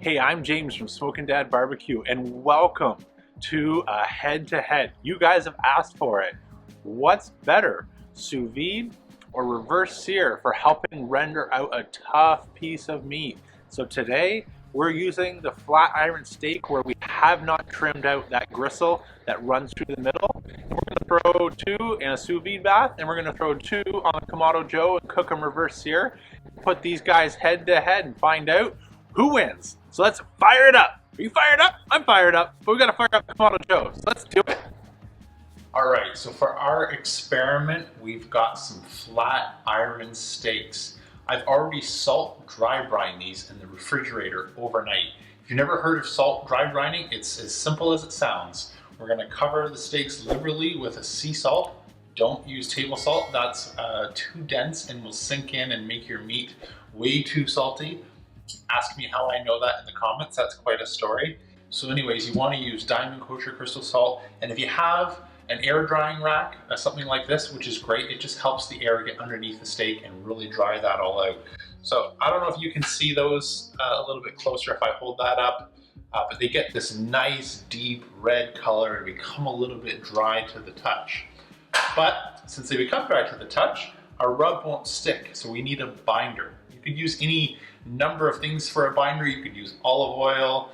Hey, I'm James from Smokin' Dad Barbecue, and welcome to a head-to-head. You guys have asked for it. What's better, sous vide or reverse sear for helping render out a tough piece of meat? So today, we're using the flat iron steak where we have not trimmed out that gristle that runs through the middle. We're gonna throw two in a sous vide bath, and we're gonna throw two on Kamado Joe and cook them reverse sear. Put these guys head-to-head and find out who wins. So let's fire it up. Are you fired up? I'm fired up, but we gotta fire up Kamado Joe. So let's do it. All right, so for our experiment, we've got some flat iron steaks. I've already salt dry brined these in the refrigerator overnight. If you've never heard of salt dry brining, it's as simple as it sounds. We're gonna cover the steaks liberally with a sea salt. Don't use table salt, that's too dense and will sink in and make your meat way too salty. Ask me how I know that in the comments, that's quite a story. So anyways, you want to use diamond kosher crystal salt, and if you have an air drying rack, something like this, which is great, it just helps the air get underneath the steak and really dry that all out. So I don't know if you can see those a little bit closer if I hold that up, but they get this nice deep red color and become a little bit dry to the touch. But since they become dry to the touch, our rub won't stick, so we need a binder. You could use any number of things for a binder. You could use olive oil,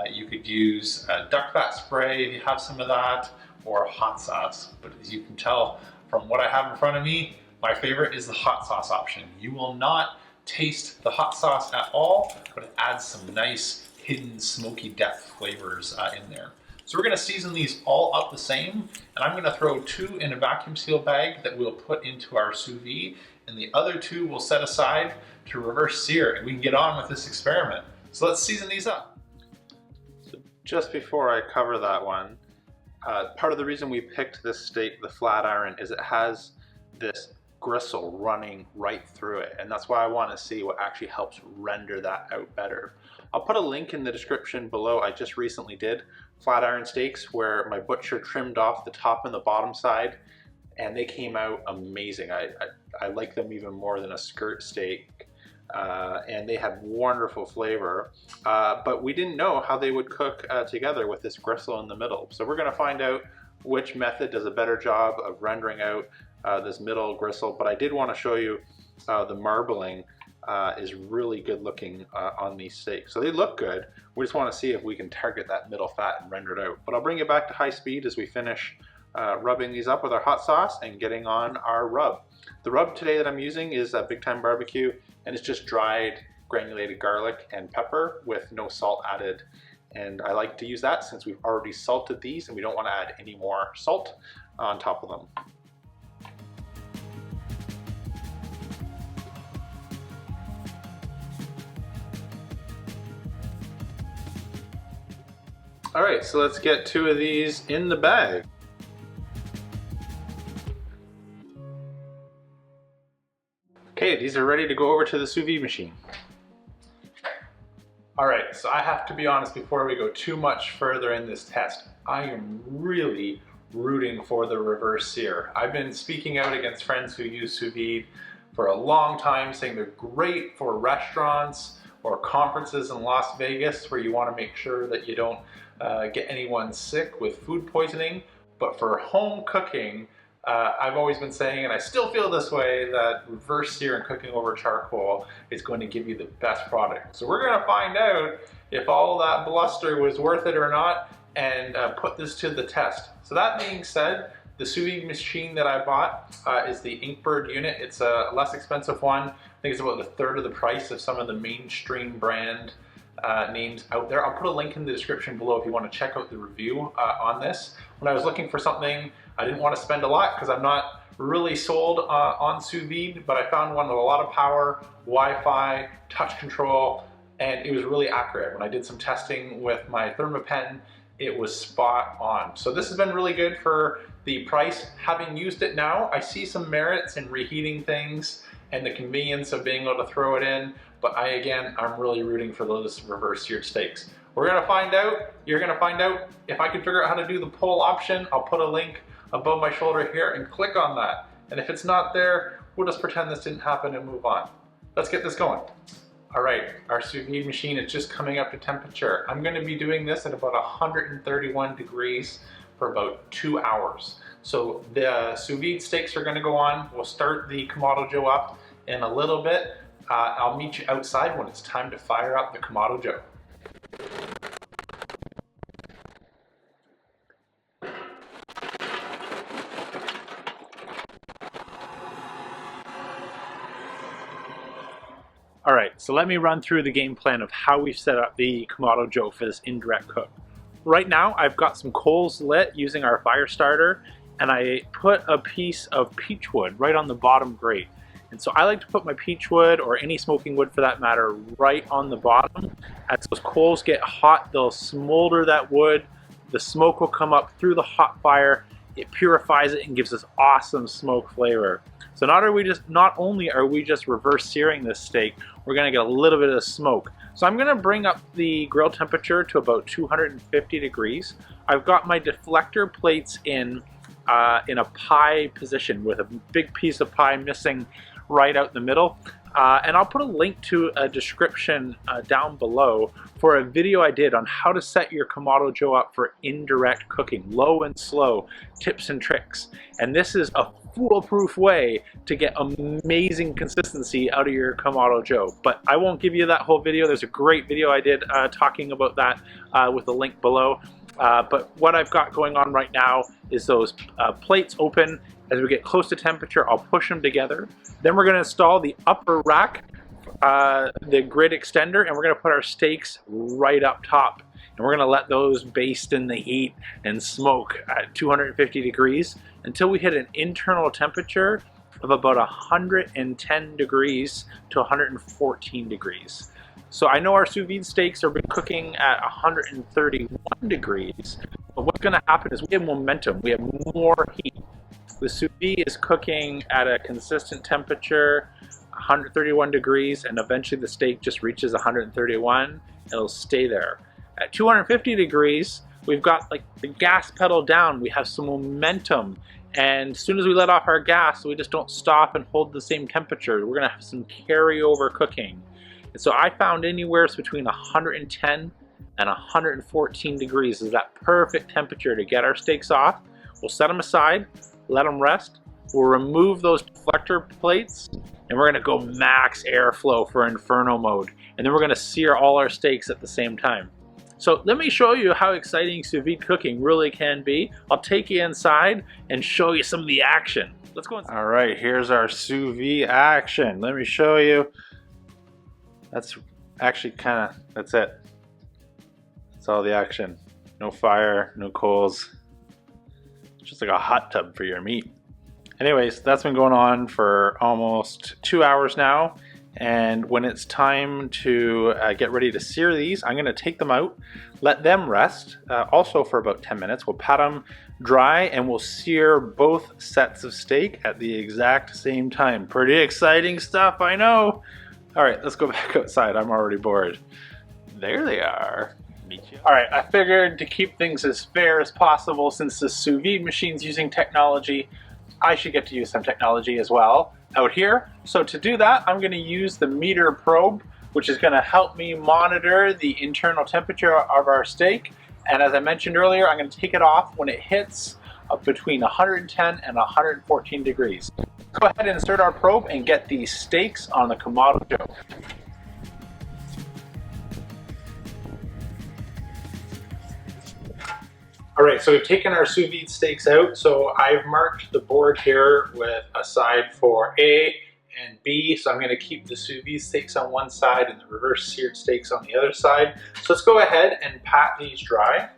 you could use duck fat spray if you have some of that, or hot sauce. But as you can tell from what I have in front of me, my favorite is the hot sauce option. You will not taste the hot sauce at all, but it adds some nice hidden smoky depth flavors in there. So we're gonna season these all up the same, and I'm gonna throw two in a vacuum seal bag that we'll put into our sous vide, and the other two we'll set aside to reverse sear, and we can get on with this experiment. So let's season these up. So just before I cover that one, part of the reason we picked this steak, the flat iron, is it has this gristle running right through it, and that's why I want to see what actually helps render that out better. I'll put a link in the description below. I just recently did flat iron steaks where my butcher trimmed off the top and the bottom side, and they came out amazing. I like them even more than a skirt steak. And they had wonderful flavor, but we didn't know how they would cook together with this gristle in the middle. So we're going to find out which method does a better job of rendering out this middle gristle. But I did want to show you the marbling is really good looking on these steaks. So they look good. We just want to see if we can target that middle fat and render it out. But I'll bring it back to high speed as we finish rubbing these up with our hot sauce and getting on our rub. The rub today that I'm using is Big Time Barbecue, and it's just dried granulated garlic and pepper with no salt added. And I like to use that since we've already salted these and we don't want to add any more salt on top of them. All right, so let's get two of these in the bag. Okay, these are ready to go over to the sous vide machine. All right, so I have to be honest before we go too much further in this test. I am really rooting for the reverse sear. I've been speaking out against friends who use sous vide for a long time, saying they're great for restaurants or conferences in Las Vegas where you want to make sure that you don't get anyone sick with food poisoning. But for home cooking, I've always been saying, and I still feel this way, that reverse sear and cooking over charcoal is going to give you the best product. So we're going to find out if all that bluster was worth it or not, and put this to the test. So that being said, the sous vide machine that I bought is the Inkbird unit. It's a less expensive one. I think it's about a third of the price of some of the mainstream brand names out there. I'll put a link in the description below if you want to check out the review on this. When I was looking for something, I didn't want to spend a lot because I'm not really sold on sous vide, but I found one with a lot of power, Wi-Fi, touch control, and it was really accurate. When I did some testing with my Thermapen, it was spot on. So this has been really good for the price. Having used it now, I see some merits in reheating things and the convenience of being able to throw it in, but I'm really rooting for those reverse seared steaks. We're gonna find out, you're gonna find out. If I can figure out how to do the poll option, I'll put a link above my shoulder here and click on that. And if it's not there, we'll just pretend this didn't happen and move on. Let's get this going. All right, our sous vide machine is just coming up to temperature. I'm going to be doing this at about 131 degrees for about 2 hours. So the sous vide steaks are going to go on. We'll start the Kamado Joe up in a little bit. I'll meet you outside when it's time to fire up the Kamado Joe. All right, so let me run through the game plan of how we set up the Kamado Joe for this indirect cook. Right now, I've got some coals lit using our fire starter, and I put a piece of peach wood right on the bottom grate. And so I like to put my peach wood, or any smoking wood for that matter, right on the bottom. As those coals get hot, they'll smolder that wood. The smoke will come up through the hot fire. It purifies it and gives us awesome smoke flavor. So not only are we just reverse searing this steak, we're gonna get a little bit of smoke. So I'm gonna bring up the grill temperature to about 250 degrees. I've got my deflector plates in a pie position with a big piece of pie missing right out the middle. And I'll put a link to a description down below for a video I did on how to set your Kamado Joe up for indirect cooking, low and slow, tips and tricks. And this is a foolproof way to get amazing consistency out of your Kamado Joe. But I won't give you that whole video. There's a great video I did talking about that with the link below. But what I've got going on right now is those plates open. As we get close to temperature, I'll push them together. Then we're going to install the upper rack, the grid extender, and we're going to put our steaks right up top. And we're going to let those baste in the heat and smoke at 250 degrees until we hit an internal temperature of about 110 degrees to 114 degrees. So I know our sous vide steaks have been cooking at 131 degrees, but what's going to happen is we have momentum, we have more heat. The sous vide is cooking at a consistent temperature, 131 degrees, and eventually the steak just reaches 131 and it'll stay there. At 250 degrees, we've got like the gas pedal down, we have some momentum, and as soon as we let off our gas, we just don't stop and hold the same temperature. We're gonna have some carryover cooking. And so I found anywhere between 110 and 114 degrees is that perfect temperature to get our steaks off. We'll set them aside, let them rest. We'll remove those deflector plates, and we're gonna go max airflow for inferno mode. And then we're gonna sear all our steaks at the same time. So let me show you how exciting sous vide cooking really can be. I'll take you inside and show you some of the action. Let's go inside. All right, here's our sous vide action. Let me show you. That's actually that's it. That's all the action. No fire, no coals. Just like a hot tub for your meat. Anyways, that's been going on for almost 2 hours now. And when it's time to get ready to sear these, I'm gonna take them out, let them rest, also for about 10 minutes. We'll pat them dry and we'll sear both sets of steak at the exact same time. Pretty exciting stuff, I know. All right, let's go back outside. I'm already bored. There they are. All right, I figured to keep things as fair as possible, since the sous vide machine's using technology, I should get to use some technology as well out here. So to do that, I'm gonna use the meter probe, which is gonna help me monitor the internal temperature of our steak. And as I mentioned earlier, I'm gonna take it off when it hits between 110 and 114 degrees. Go ahead and insert our probe and get these steaks on the Kamado Joe. All right, so we've taken our sous vide steaks out. So I've marked the board here with a side for A and B. So I'm gonna keep the sous vide steaks on one side and the reverse seared steaks on the other side. So let's go ahead and pat these dry.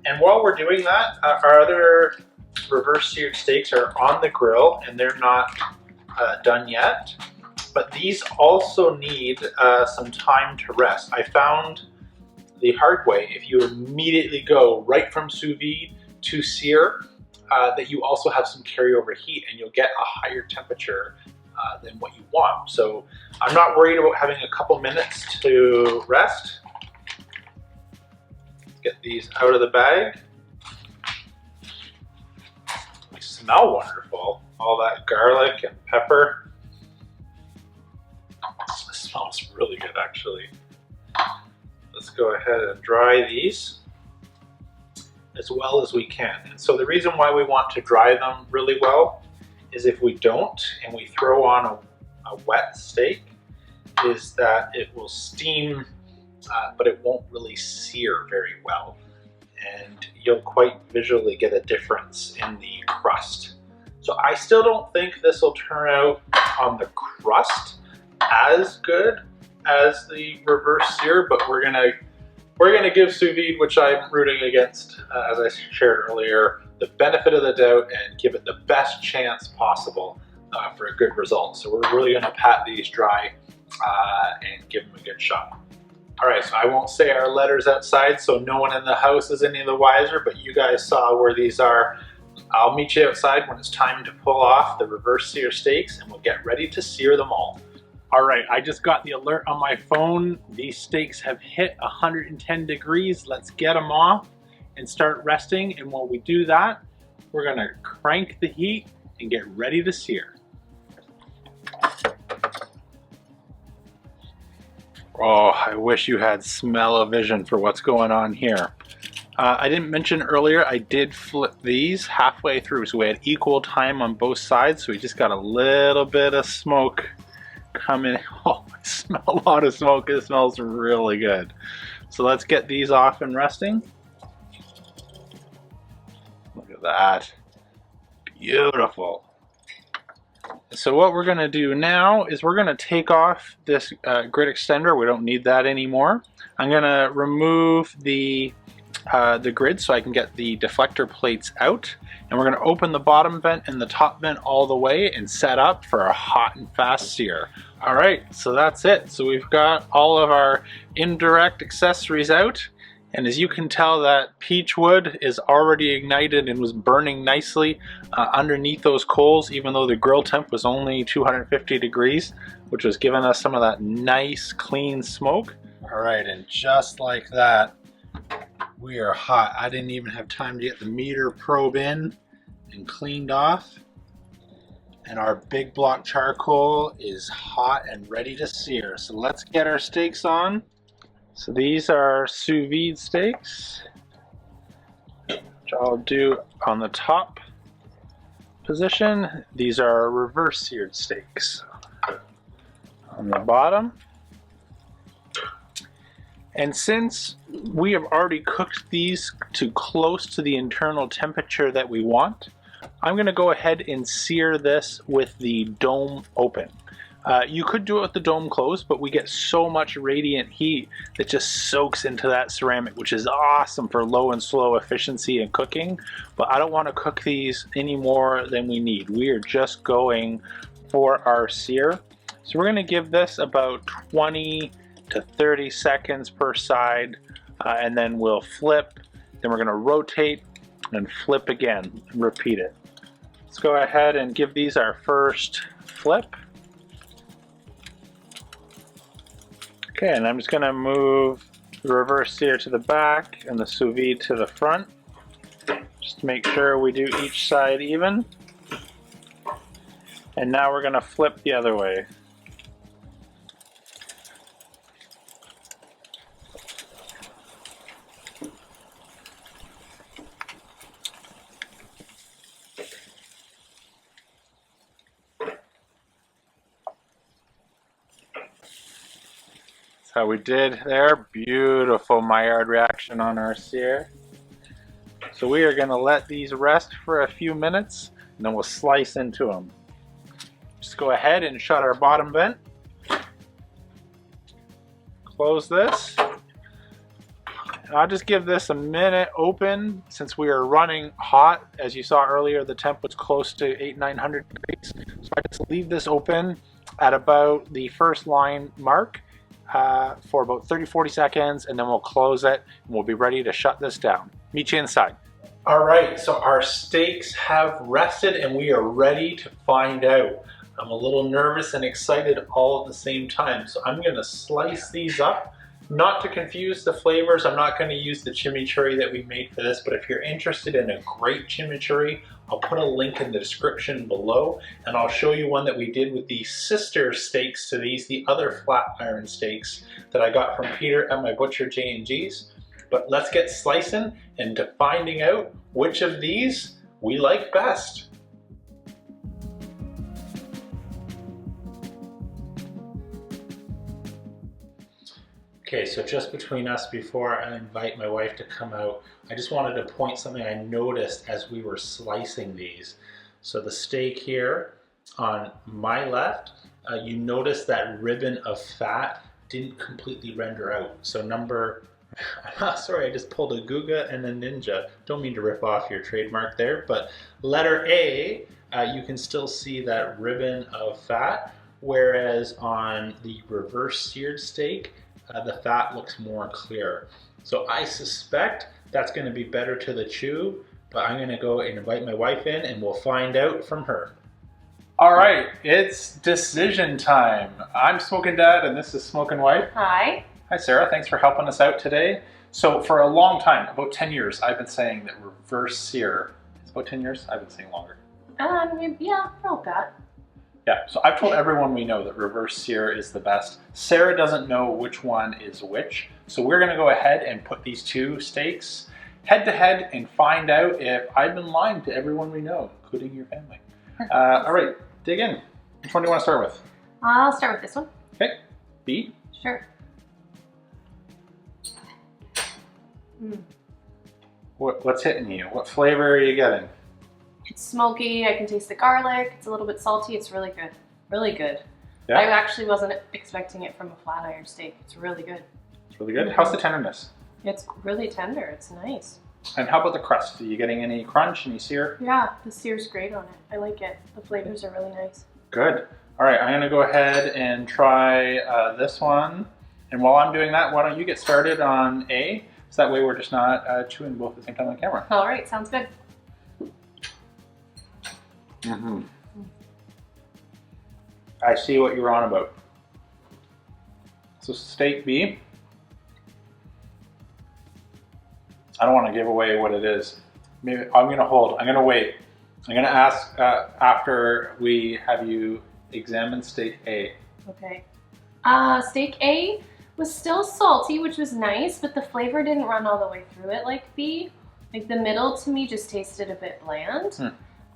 And while we're doing that, our other reverse seared steaks are on the grill and they're not done yet. But these also need some time to rest. I found the hard way, if you immediately go right from sous vide to sear, that you also have some carryover heat and you'll get a higher temperature than what you want. So I'm not worried about having a couple minutes to rest. Let's get these out of the bag. They smell wonderful. All that garlic and pepper. smells really good actually. Let's go ahead and dry these as well as we can. And so the reason why we want to dry them really well is if we don't and we throw on a wet steak, is that it will steam, but it won't really sear very well. And you'll quite visually get a difference in the crust. So I still don't think this will turn out on the crust as good as the reverse sear, but we're gonna give sous vide, which I'm rooting against, as I shared earlier, the benefit of the doubt and give it the best chance possible for a good result. So we're really gonna pat these dry and give them a good shot. All right, so I won't say our letters outside so no one in the house is any the wiser, but you guys saw where these are. I'll meet you outside when it's time to pull off the reverse sear steaks and we'll get ready to sear them all. All right, I just got the alert on my phone. These steaks have hit 110 degrees. Let's get them off and start resting. And while we do that, we're gonna crank the heat and get ready to sear. Oh, I wish you had smell-o-vision for what's going on here. I didn't mention earlier, I did flip these halfway through, so we had equal time on both sides, so we just got a little bit of smoke coming. Oh, I smell a lot of smoke. It smells really good. So let's get these off and resting. Look at that. Beautiful. So what we're going to do now is we're going to take off this grit extender. We don't need that anymore. I'm going to remove the grid so I can get the deflector plates out, and we're going to open the bottom vent and the top vent all the way and set up for a hot and fast sear. All right, so that's it. So we've got all of our indirect accessories out, and as you can tell, that peach wood is already ignited and was burning nicely underneath those coals, even though the grill temp was only 250 degrees, which was giving us some of that nice clean smoke. All right, and just like that, we are hot. I didn't even have time to get the meter probe in and cleaned off. And our big block charcoal is hot and ready to sear. So let's get our steaks on. So these are sous vide steaks, which I'll do on the top position. These are reverse seared steaks on the bottom. And since we have already cooked these to close to the internal temperature that we want, I'm going to go ahead and sear this with the dome open. You could do it with the dome closed, but we get so much radiant heat that just soaks into that ceramic, which is awesome for low and slow efficiency in cooking. But I don't want to cook these any more than we need. We are just going for our sear. So we're going to give this about 20 to 30 seconds per side, and then we'll flip. Then we're going to rotate and flip again and repeat it. Let's go ahead and give these our first flip. Okay, and I'm just going to move the reverse sear to the back and the sous vide to the front, just to make sure we do each side even. And now we're going to flip the other way. How we did there. Beautiful Maillard reaction on our sear. So we are going to let these rest for a few minutes and then we'll slice into them. Just go ahead and shut our bottom vent. Close this. And I'll just give this a minute open since we are running hot. As you saw earlier, the temp was close to 800-900 degrees. So I just leave this open at about the first line mark for about 30-40 seconds, and then we'll close it and we'll be ready to shut this down. Meet you inside. All right, so our steaks have rested and we are ready to find out. I'm a little nervous and excited all at the same time, so I'm going to slice these up Not to confuse the flavors, I'm not going to use the chimichurri that we made for this, but if you're interested in a great chimichurri, I'll put a link in the description below, and I'll show you one that we did with the sister steaks to these, the other flat iron steaks that I got from Peter at my butcher J&G's. But let's get slicing into finding out which of these we like best. Okay, so just between us, before I invite my wife to come out, I just wanted to point something I noticed as we were slicing these. So the steak here on my left, you notice that ribbon of fat didn't completely render out. So sorry, I just pulled a Guga and a Ninja. Don't mean to rip off your trademark there, but letter A, you can still see that ribbon of fat, whereas on the reverse seared steak, the fat looks more clear. So I suspect that's going to be better to the chew, but I'm going to go and invite my wife in and we'll find out from her. All right, it's decision time. I'm Smoking Dad and this is Smoking Wife. Hi. Hi Sarah, thanks for helping us out today. So for a long time, about 10 years, I've been saying that reverse sear, it's about 10 years? I've been saying longer. Yeah, about that. Yeah, so I've told everyone we know that reverse sear is the best. Sarah doesn't know which one is which, so we're gonna go ahead and put these two steaks head to head and find out if I've been lying to everyone we know, including your family. All right, dig in. Which one do you want to start with? I'll start with this one. Okay, B. Sure. What's hitting you? What flavor are you getting? It's smoky, I can taste the garlic, it's a little bit salty, it's really good. Really good. Yeah. I actually wasn't expecting it from a flat iron steak. It's really good. It's really good. How's the tenderness? It's really tender, it's nice. And how about the crust? Are you getting any crunch, any sear? Yeah, the sear's great on it. I like it. The flavors are really nice. Good. All right, I'm gonna go ahead and try this one. And while I'm doing that, why don't you get started on A? So that way we're just not chewing both at the same time on the camera. All right, sounds good. Mm-hmm. I see what you're on about. So steak B. I don't want to give away what it is. Maybe I'm going to hold. I'm going to wait. I'm going to ask after we have you examine steak A. Okay. Steak A was still salty, which was nice, but the flavor didn't run all the way through it like B. Like the middle to me just tasted a bit bland.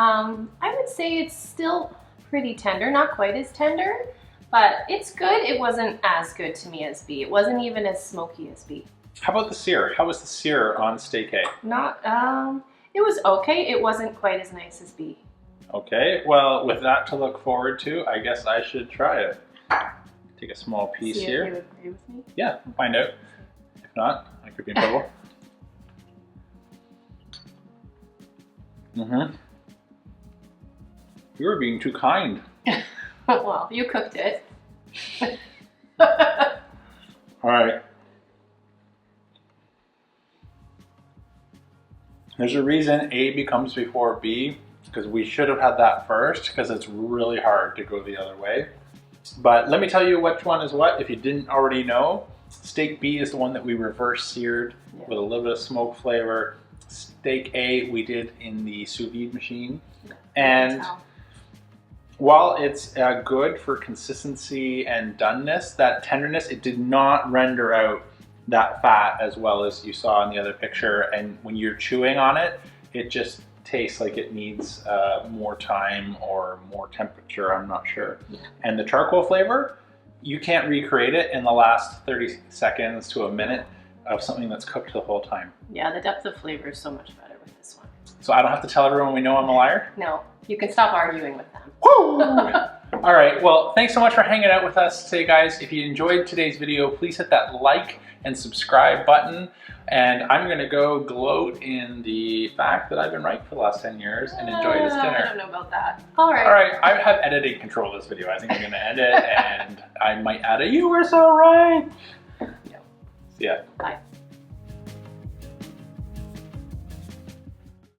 I would say it's still pretty tender, not quite as tender, but it's good. It wasn't as good to me as B. It wasn't even as smoky as B. How about the sear? How was the sear on steak A? It was okay. It wasn't quite as nice as B. Okay, well, with that to look forward to, I guess I should try it. Take a small piece See here. if you agree with me? Yeah, find out. If not, I could be in trouble. Mm-hmm. You were being too kind. Well, you cooked it. All right. There's a reason A becomes before B, because we should have had that first, because it's really hard to go the other way. But let me tell you which one is what, if you didn't already know. Steak B is the one that we reverse seared with a little bit of smoke flavor. Steak A we did in the sous vide machine. And while it's good for consistency and doneness, that tenderness, it did not render out that fat as well as you saw in the other picture. And when you're chewing on it, it just tastes like it needs more time or more temperature, I'm not sure. Yeah. And the charcoal flavor, you can't recreate it in the last 30 seconds to a minute of something that's cooked the whole time. Yeah, the depth of flavor is so much better with this one. So I don't have to tell everyone we know I'm a liar? No, you can stop arguing with them. Woo! All right, well, thanks so much for hanging out with us today, guys. If you enjoyed today's video, please hit that like and subscribe button. And I'm gonna go gloat in the fact that I've been right for the last 10 years and enjoy this dinner. I don't know about that. All right. All right, I have editing control of this video. I think I'm gonna end it and I might add a "you were so right." Yeah. See ya. Bye.